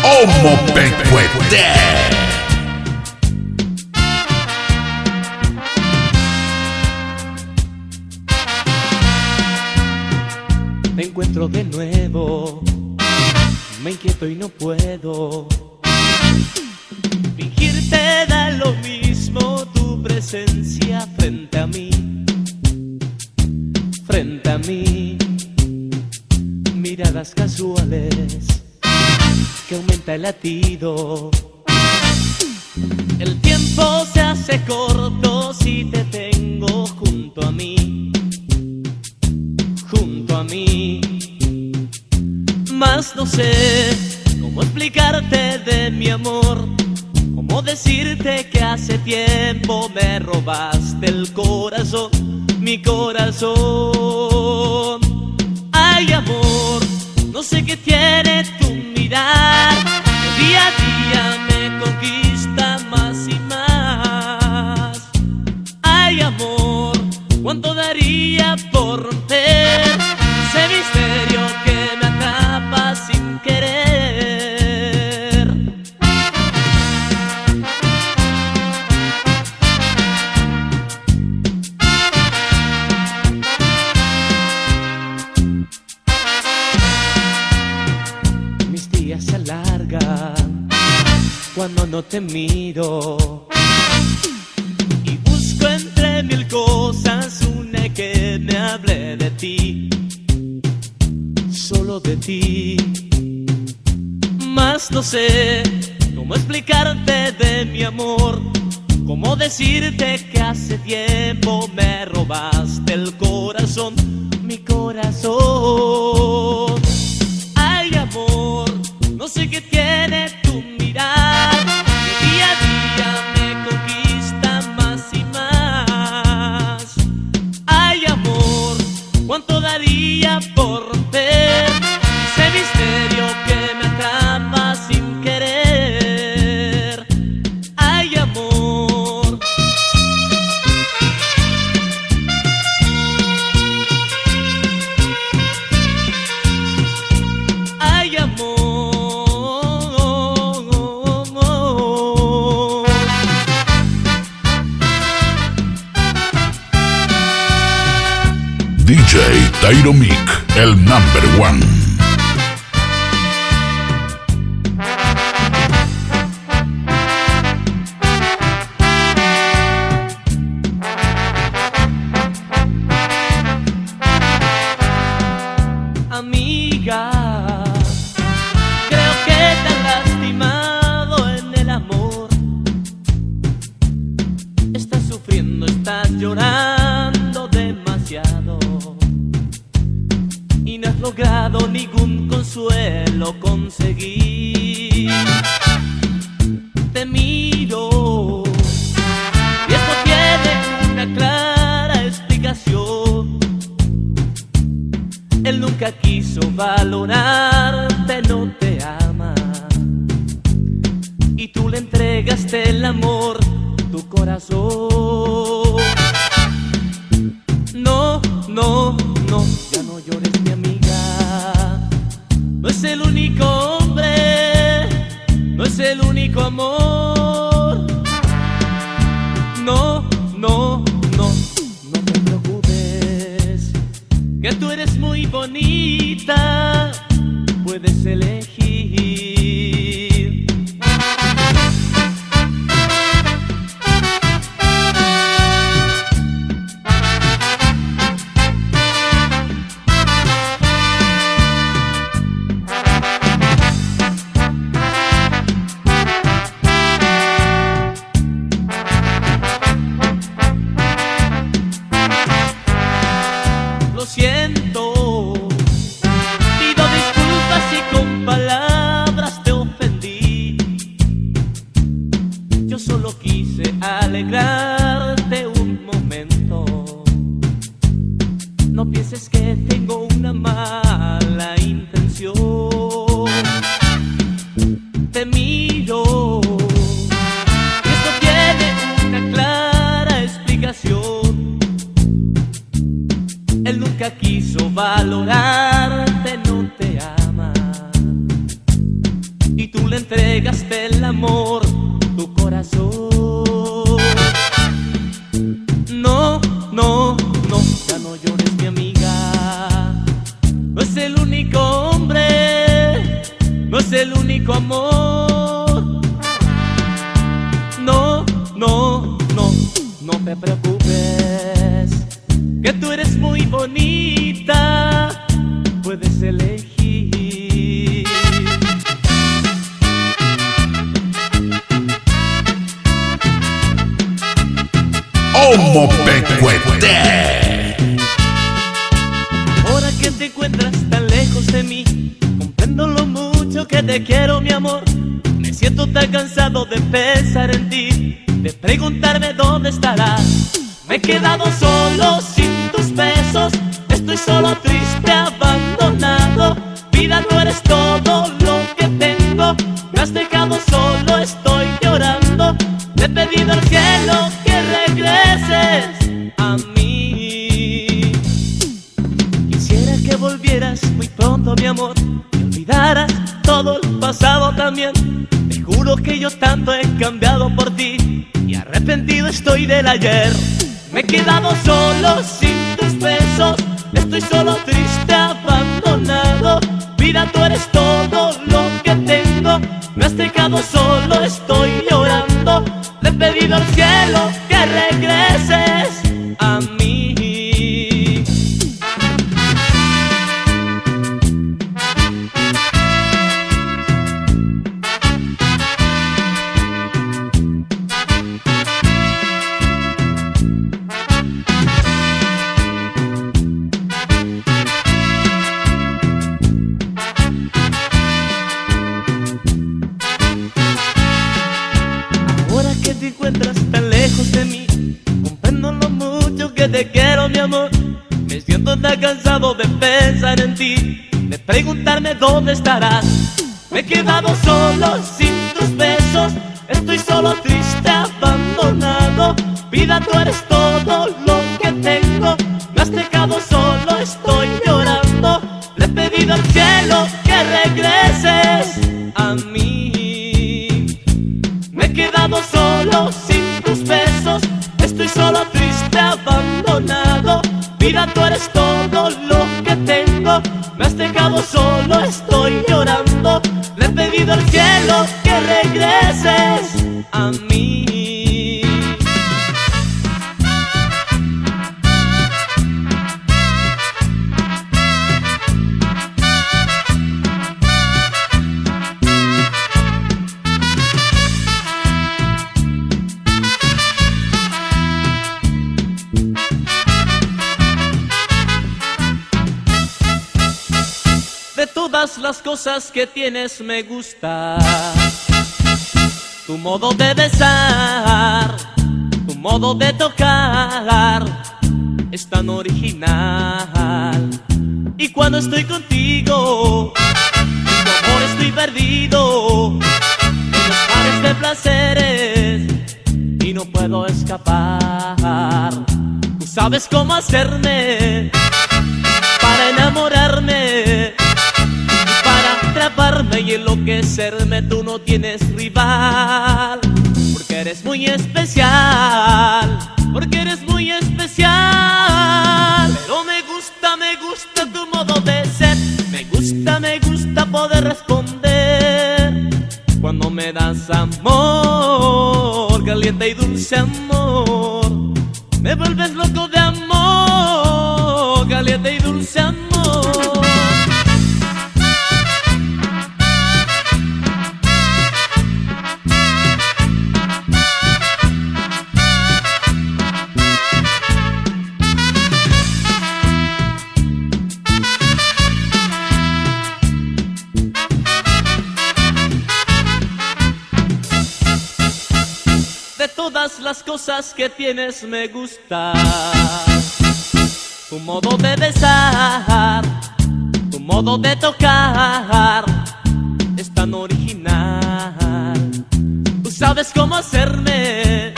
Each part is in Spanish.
Homo Pecuete. Me encuentro de nuevo, me inquieto y no puedo. Fingir te da lo mismo tu presencia frente a mí. Frente a mí, miradas casuales que aumenta el latido. El tiempo se hace corto si te tengo junto a mí. Junto a mí, mas no sé cómo explicarte de mi amor, cómo decirte que hace tiempo me robaste el corazón, mi corazón. Ay, amor, no sé qué tiene tu mirar, que día a día me conquista más y más. Ay, amor, ¿cuánto daría por romper ese misterio que me atrapa sin querer? Mis días se alargan cuando no te miro y busco entre mil cosas una que me hable de ti, solo de ti. Mas no sé cómo explicarte de mi amor, cómo decirte que hace tiempo me robaste el corazón, mi corazón. Ay, amor, no sé qué tiene tu mirar, que día a día me conquista más y más. Ay, amor, ¿cuánto daría por romper ese misterio que me atrapa sin querer? Ay, amor. Ay, amor. DJ Tyromic, el number one. Amiga, creo que te has lastimado en el amor. Estás sufriendo, estás llorando demasiado y no has logrado ningún consuelo conseguir. Te miro y esto tiene una clara explicación. Él nunca quiso valorarte, no te ama y tú le entregaste el amor, tu corazón. No, no, no, ya no llores, mi amiga. No es el único hombre, no es el único amor. No, no, no, no te preocupes, que tú eres muy bonita, puedes elegir. Lo siento, pido disculpas si con palabras te ofendí. Yo solo quise alegrarte un momento. No pienses que tengo una mala intención. Te miro y esto tiene una valorarte no te ama. Y tú le entregaste el amor, tu corazón. No, no, no, ya no llores, mi amiga. No es el único hombre, no es el único amor. No, no, no, no te preocupes, que tú eres muy bonita, puedes elegir. Homo Pecuete. Ahora que te encuentras tan lejos de mí, comprendo lo mucho que te quiero, mi amor. Me siento tan cansado de pensar en ti, de preguntarme dónde estarás. Me he quedado solo sin tus besos, estoy solo, triste, abandonado. Vida, tú eres todo lo que tengo, me has dejado solo, estoy llorando. Le he pedido al cielo que regreses a mí. Quisiera que volvieras muy pronto, mi amor, que olvidaras todo el pasado también. Te juro que yo tanto he cambiado por ti y arrepentido estoy del ayer. Me he quedado solo sin tus besos, estoy solo, triste, abandonado. Vida, tú eres todo lo que tengo, me has dejado solo, estoy llorando. Le he pedido al cielo que regreses a mí. Ahora que te encuentras tan lejos de mí, comprendo lo mucho que te quiero, mi amor. Me siento tan cansado de pensar en ti, de preguntarme dónde estarás. Me he quedado solo sin tus besos, estoy solo, triste, abandonado. Vida, tú eres todo lo que tengo, me has dejado solo, estoy llorando. Le he pedido al cielo que regreses a mí. Me he quedado solo sin tus besos, estoy solo, triste, abandonado. Vida, tú eres todo lo que tengo, me has dejado solo, estoy llorando. Le he pedido al cielo que regreses a mí. De todas las cosas que tienes me gusta tu modo de besar, tu modo de tocar, es tan original. Y cuando estoy contigo, en tu amor estoy perdido, en los mares de placeres y no puedo escapar. Tú sabes cómo hacerme para enamorarme, atraparme y enloquecerme, tú no tienes rival. Porque eres muy especial, porque eres muy especial. Pero me gusta tu modo de ser, me gusta poder responder cuando me das amor, caliente y dulce amor. Me vuelves loco de amor, caliente y dulce amor. De todas las cosas que tienes me gusta tu modo de besar, tu modo de tocar, es tan original. Tú sabes cómo hacerme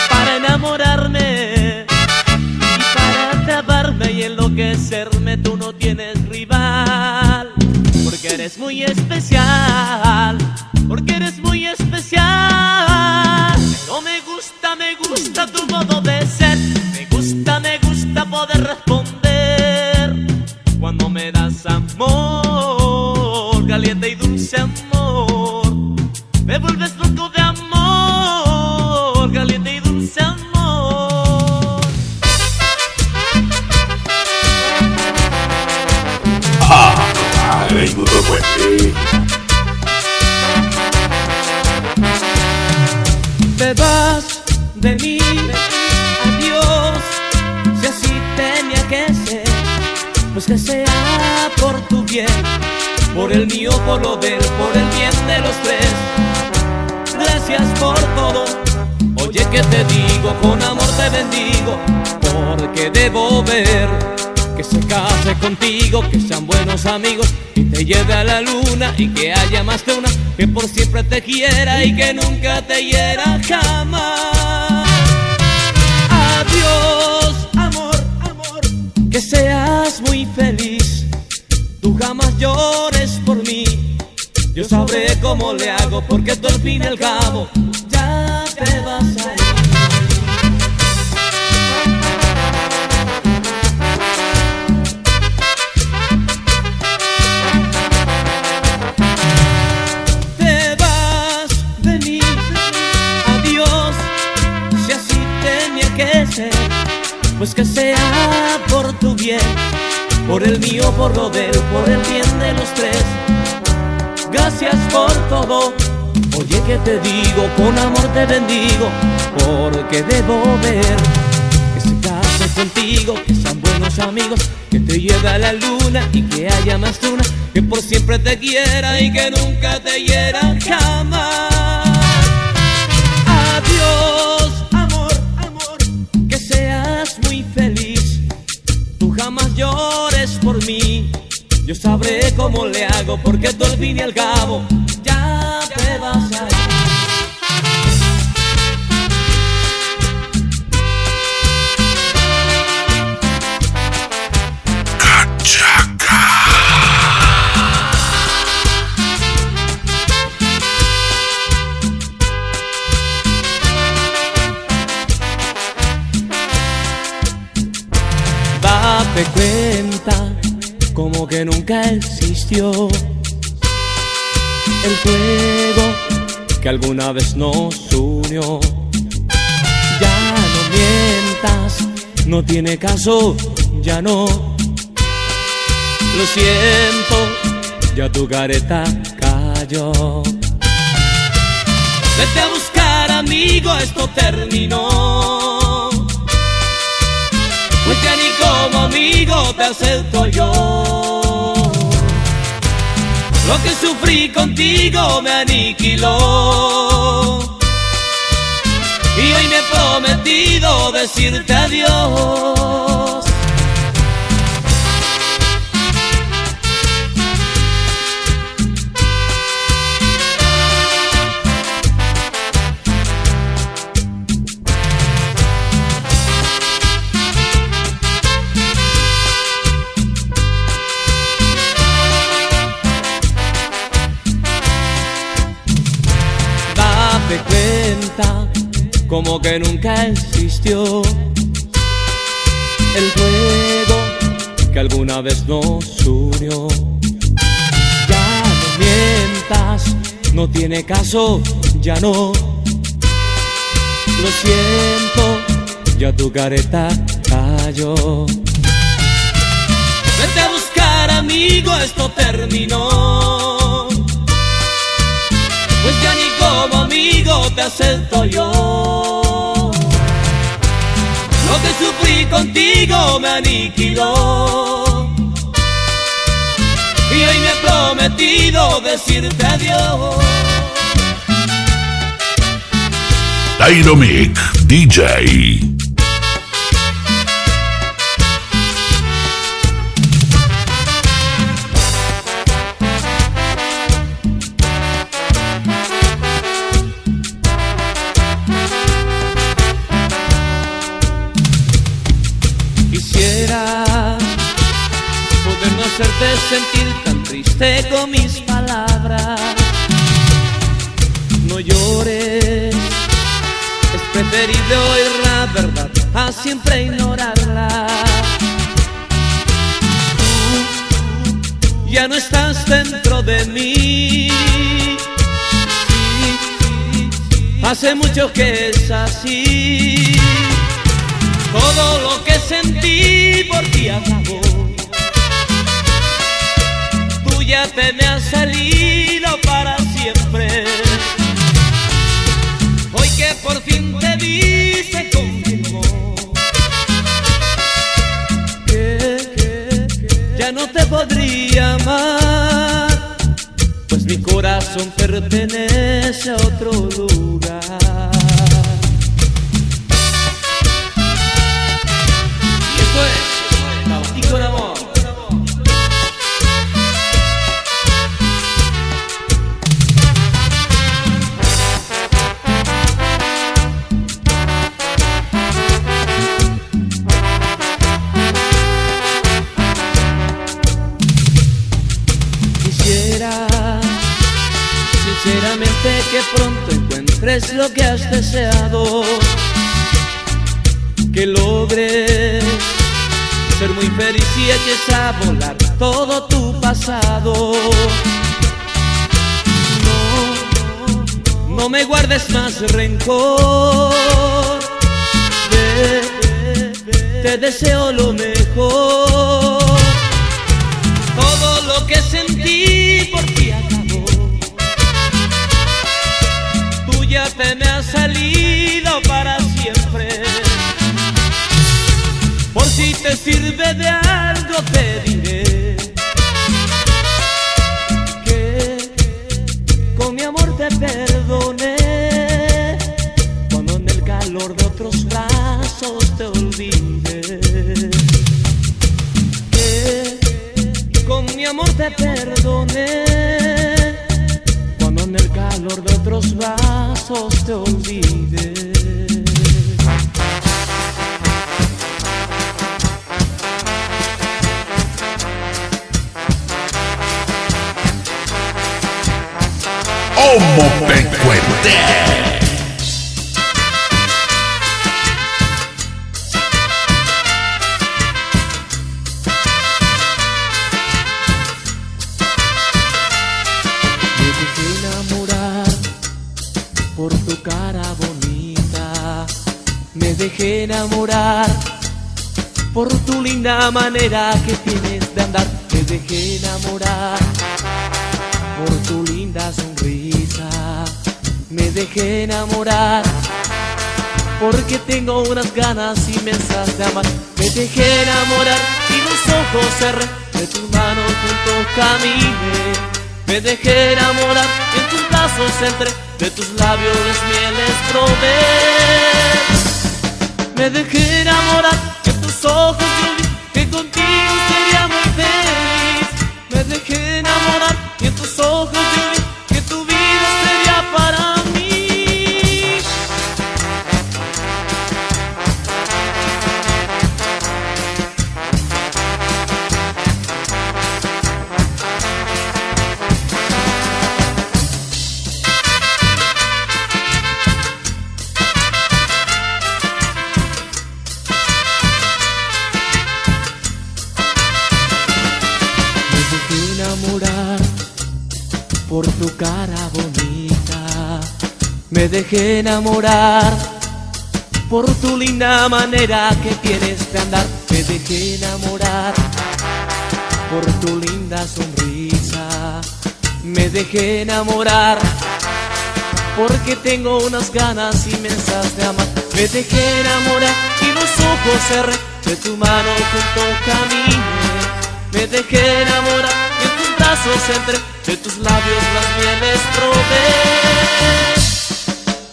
para enamorarme y para atraparme y enloquecerme, tú no eres muy especial, porque eres muy especial. Pero me gusta tu modo de ser. Me gusta poder responder cuando me das amor, caliente y dulce amor. Me vuelves loco de amor, caliente y dulce amor. Eres muy fuerte. Te vas de mí, adiós, si así tenía que ser, pues que sea por tu bien, por el mío, por lo de él, por el bien de los tres. Gracias por todo, oye que te digo, con amor te bendigo, porque debo ver que se case contigo, que sean buenos amigos y te lleve a la luna, y que haya más de una que por siempre te quiera y que nunca te hiera jamás. Adiós, amor, amor, que seas muy feliz, tú jamás llores por mí. Yo sabré cómo le hago, porque tú al fin y al cabo ya te vas a ir. Pues que sea por tu bien, por el mío, por lo de él, por el bien de los tres. Gracias por todo, oye que te digo, con amor te bendigo, porque debo ver que se case contigo, que sean buenos amigos, que te lleve a la luna y que haya más de una que por siempre te quiera y que nunca te hiera jamás. Adiós, muy feliz, tú jamás llores por mí. Yo sabré cómo le hago, porque tú al fin y al cabo ya te vas a ir. Date cuenta como que nunca existió el fuego que alguna vez nos unió. Ya no mientas, no tiene caso, ya no. Lo siento, ya tu careta cayó. Vete a buscar, amigo, esto terminó. Pues ya ni como amigo te acepto yo. Lo que sufrí contigo me aniquiló, y hoy me he prometido decirte adiós. Date cuenta como que nunca existió el fuego que alguna vez nos unió. Ya no mientas, no tiene caso, ya no. Lo siento, ya tu careta cayó. Vete a buscar, amigo, esto terminó. Pues ya ni como amigo te acepto yo. Lo que sufrí contigo me aniquiló, y hoy me he prometido decirte adiós. Tyromic DJ. Quisiera poder no hacerte sentir tan triste con mis palabras. preferible oír la verdad a siempre ignorarla. Tú ya no estás dentro de mí. Hace mucho que es así. Todo lo que sentí por ti acabó. Tú ya te me has salido para siempre. Hoy que por fin te vi se confirmó que ya no te podría amar, pues mi corazón pertenece a otro lugar. Y esto es Tabají con Amor. Sinceramente que pronto encuentres lo que has deseado, que logres ser muy feliz y eches a volar todo tu pasado. No me guardes más rencor, te deseo lo mejor. Todo lo que sentí por ti acabó. Tú ya te me has salido para siempre. Por si te sirve de algo te diré que con mi amor te perdoné, cuando en el calor de otros brazos te olvidé. Con mi amor te perdoné, cuando en el calor de otros brazos te olvidé. ¡Homo Pecuete! Por tu cara bonita, me dejé enamorar, por tu linda manera que tienes de andar, me dejé enamorar, por tu linda sonrisa, me dejé enamorar, porque tengo unas ganas inmensas de amar, me dejé enamorar y los ojos cerré, de tus manos juntos caminé. Me dejé enamorar, en tus brazos entré, de tus labios mieles probé. Me dejé enamorar, en tus ojos yo vi que contigo sería muy feliz. Me dejé enamorar, y en tus ojos yo vi que tu vida sería para mí. Por tu cara bonita, me dejé enamorar, por tu linda manera que tienes de andar, me dejé enamorar, por tu linda sonrisa, me dejé enamorar, porque tengo unas ganas inmensas de amar, me dejé enamorar y los ojos cerré, de tu mano junto caminé, me dejé enamorar, en tus brazos entré, de tus labios las mieles probé.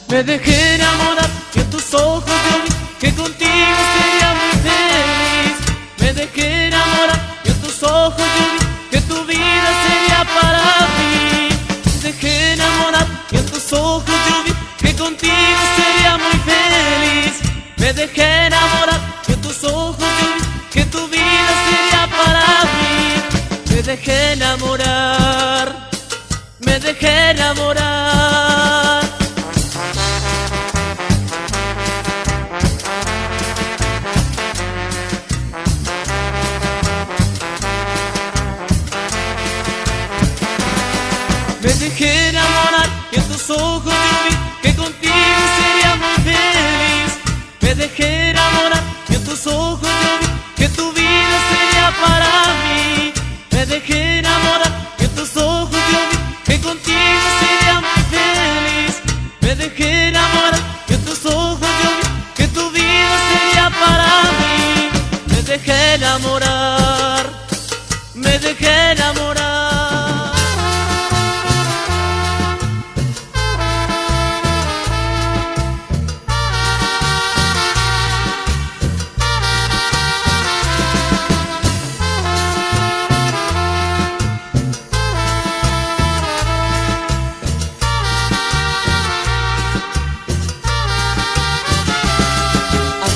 Me dejé enamorar y en tus ojos yo vi que contigo sería muy feliz. Me dejé enamorar y en tus ojos yo vi que tu vida sería para mí. Me dejé enamorar y en tus ojos yo vi que contigo sería muy feliz. Me dejé enamorar y en tus ojos yo vi que tu vida sería para mí. Me dejé enamorar, me dejé enamorar.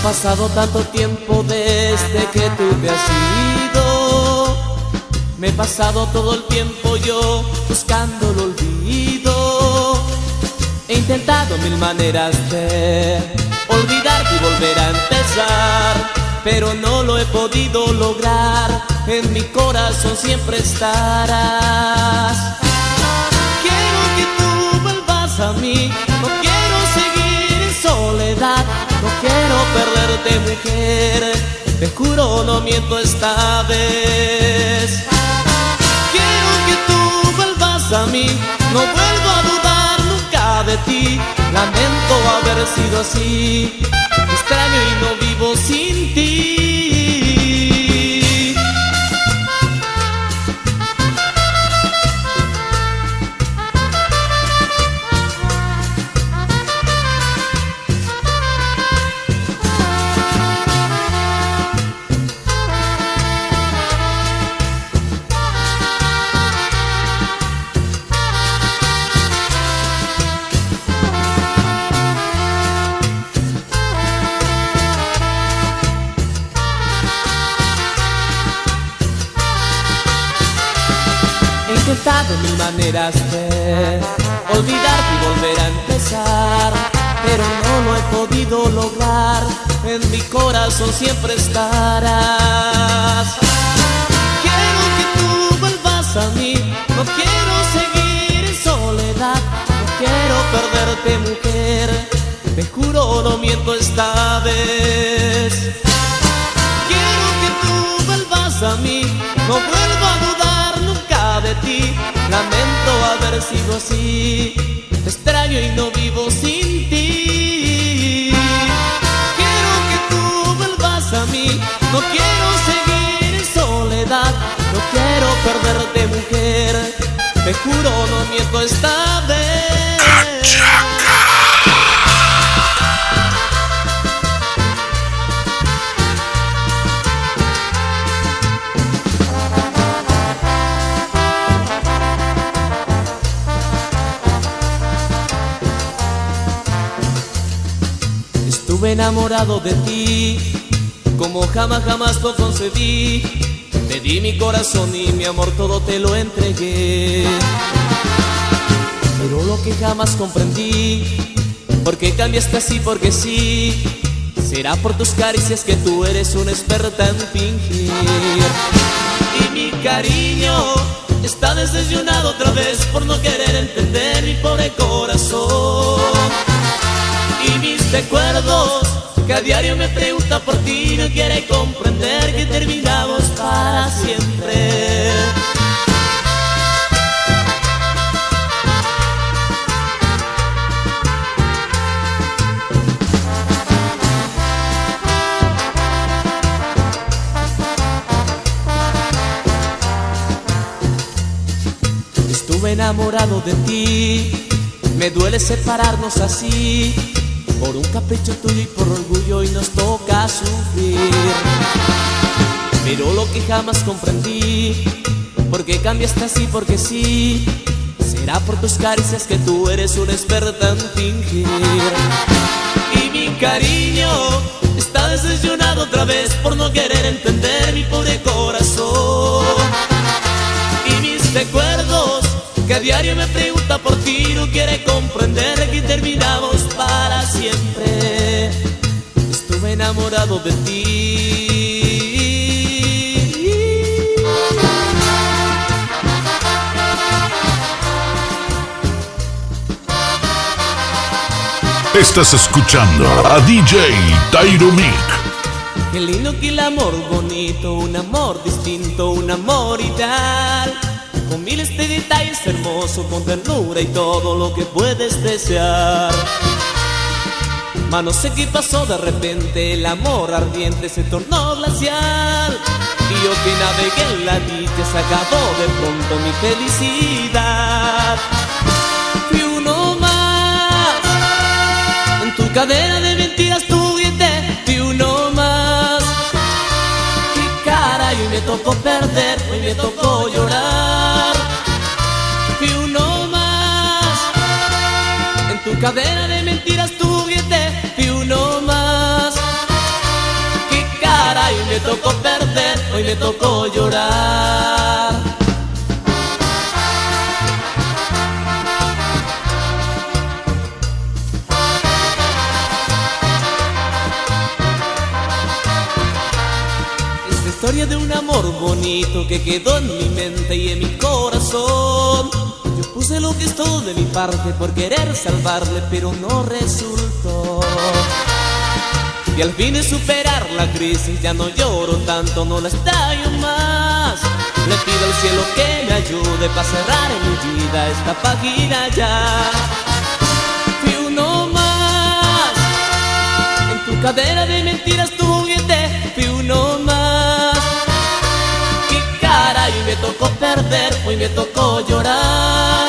pasado tanto tiempo desde que tú te has ido. Me he pasado todo el tiempo yo buscando el olvido. He intentado mil maneras de olvidarte y volver a empezar, pero no lo he podido lograr. En mi corazón siempre estarás. Quiero que tú vuelvas a mí, no quiero seguir en soledad, no quiero perderte, mujer, te juro no miento esta vez. Quiero que tú vuelvas a mí, no vuelvo a dudar nunca de ti. Lamento haber sido así, te extraño y no vivo sin ti. He intentado mil maneras de olvidarte y volver a empezar, pero no lo he podido lograr. En mi corazón siempre estarás. Quiero que tú vuelvas a mí, no quiero seguir en soledad, no quiero perderte, mujer, te juro no miento esta vez. Quiero que tú vuelvas a mí, no vuelvo a dudar nunca de ti. Lamento haber sido así, te extraño y no vivo sin ti. Quiero que tú vuelvas a mí, no quiero seguir en soledad, no quiero perderte, mujer, te juro no miento esta vez. Estuve enamorado de ti, como jamás lo concebí. Te di mi corazón y mi amor todo te lo entregué. Pero lo que jamás comprendí, ¿por qué cambiaste así? Porque sí. Será por tus caricias que tú eres una experta en fingir. Y mi cariño está decepcionado otra vez por no querer entender mi pobre corazón. Y mis recuerdos que a diario me pregunta por ti no quiere comprender que terminamos para siempre. Estuve enamorado de ti, me duele separarnos así. Por un capricho tuyo y por orgullo y nos toca sufrir. Pero lo que jamás comprendí, ¿por qué cambiaste así? Porque sí. Será por tus caricias que tú eres una experta en fingir. Y mi cariño está decepcionado otra vez por no querer entender mi pobre corazón. Y mis recuerdos que a diario me pregunta por ti no quiere comprender que terminamos para siempre. Estuve enamorado de ti. Estás escuchando a DJ Tyro Mick. Qué lindo que el amor bonito, un amor distinto, un amor ideal, con miles de detalles hermosos, con ternura y todo lo que puedes desear. Mas no sé qué pasó, de repente el amor ardiente se tornó glacial. Y yo que navegué en la dicha se acabó de pronto mi felicidad. Fui uno más en tu cadena de mentiras, tu diente. Fui uno más. Qué caray, hoy me tocó perder, hoy me tocó llorar. Fui uno más en tu cadena de mentiras, tu diente. Fui uno más. tocó perder, hoy me tocó llorar. Es la historia de un amor bonito que quedó en mi mente y en mi corazón. Yo puse lo que es todo de mi parte por querer salvarle, pero no resultó. Y al fin de superar la crisis ya no lloro tanto, no la estallo más. Le pido al cielo que me ayude para cerrar en mi vida esta página ya. Fui uno más en tu cadena de mentiras, tu juguete. Fui uno más. Qué cara, y me tocó perder, hoy me tocó llorar.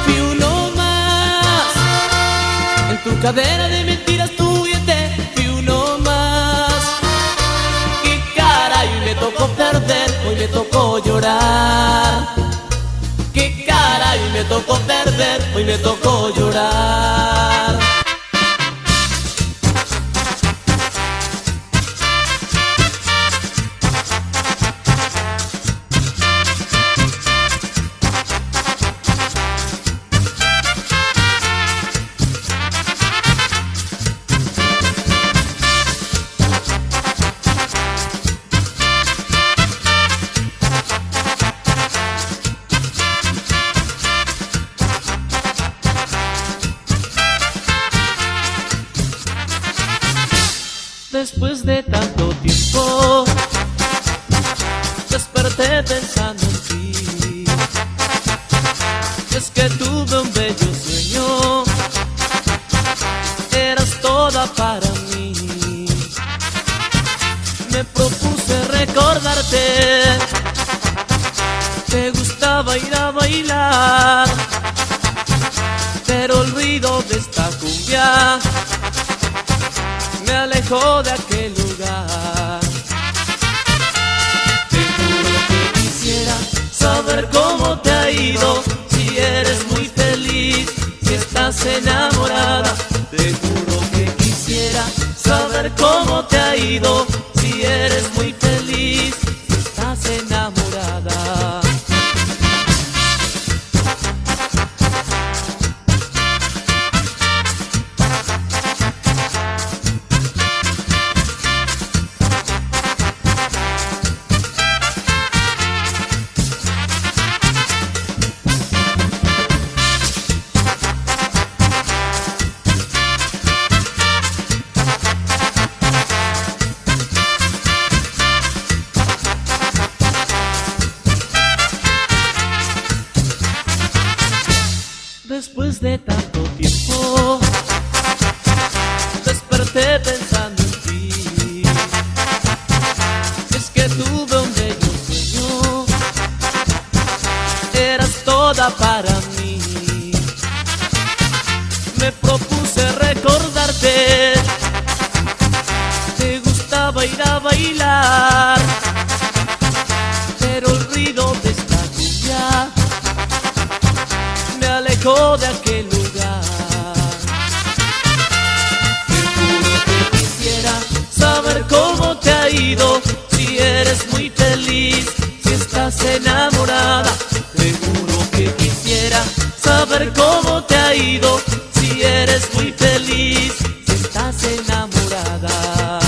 Fui uno más en tu cadena de mentiras, tu juguete. Me tocó perder, hoy me tocó llorar. Qué cara, y me tocó perder, hoy me tocó llorar. Después de tanto tiempo desperté pensando en ti. Es que tuve un bello sueño, eras toda para mí. Me propuse recordarte, te gustaba ir a bailar, pero el ruido de esta cumbia me alejó de aquel lugar. Te juro que quisiera saber cómo te ha ido, si eres muy feliz, si estás enamorada. Te juro que quisiera saber cómo te ha ido, si eres muy feliz, si estás enamorada. Después de tanto tiempo desperté pensando en ti. Es que tuve un bello sueño, eras toda para mí. Me propuse recordarte, te gustaba ir a bailar, pero el ruido de esta cumbia me alejó de aquel lugar. Te juro que quisiera saber cómo te ha ido, si eres muy feliz, si estás enamorada. Te juro que quisiera saber cómo te ha ido, si eres muy feliz, si estás enamorada.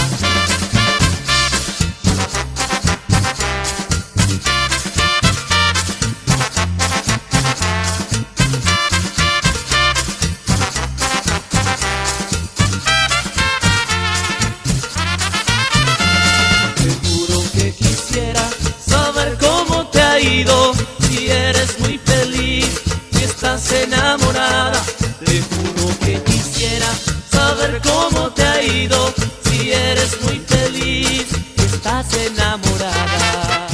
Si eres muy feliz, si estás enamorada. Te juro que quisiera saber cómo te ha ido, si eres muy feliz, si estás enamorada.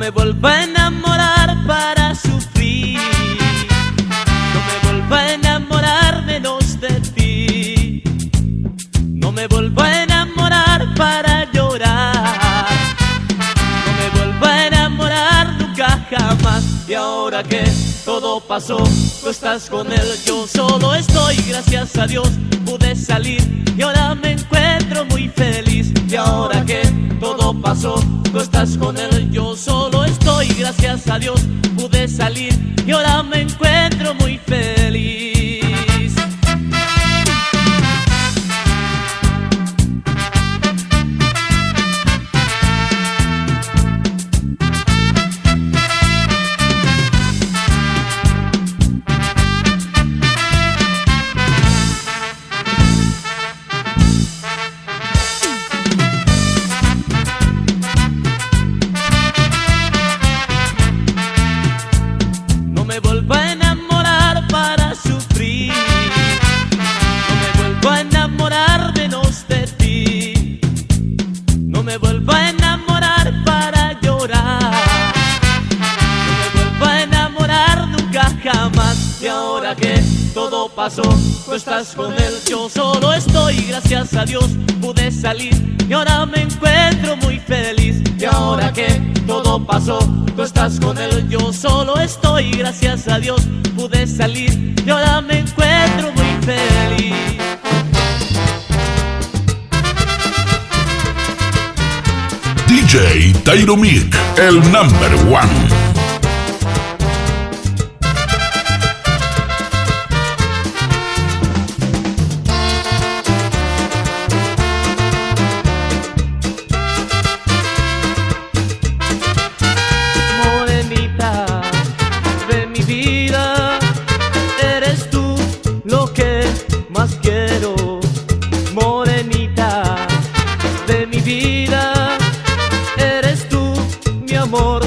me vuelvo a enamorar para sufrir, no me vuelvo a enamorar menos de ti, no me vuelvo a enamorar para llorar, no me vuelvo a enamorar nunca jamás. Y ahora que todo pasó, tú estás con él, yo solo estoy, gracias a Dios pude salir y ahora me encuentro muy feliz. Y ahora que todo pasó, tú estás con él, yo solo estoy, gracias a Dios pude salir y ahora me encuentro muy feliz. No me vuelvo a enamorar para sufrir, no me vuelvo a enamorar menos de ti, no me vuelvo a enamorar para llorar, no me vuelvo a enamorar nunca jamás. Y ahora que todo pasó, tú estás con él, yo solo estoy, gracias a Dios pude salir y ahora me encuentro muy feliz. Y ahora que todo pasó, tú estás con él, yo solo estoy, gracias a Dios pude salir y ahora me encuentro muy feliz. DJ Tyro Mick, el number one. Más quiero, morenita de mi vida, eres tú mi amor.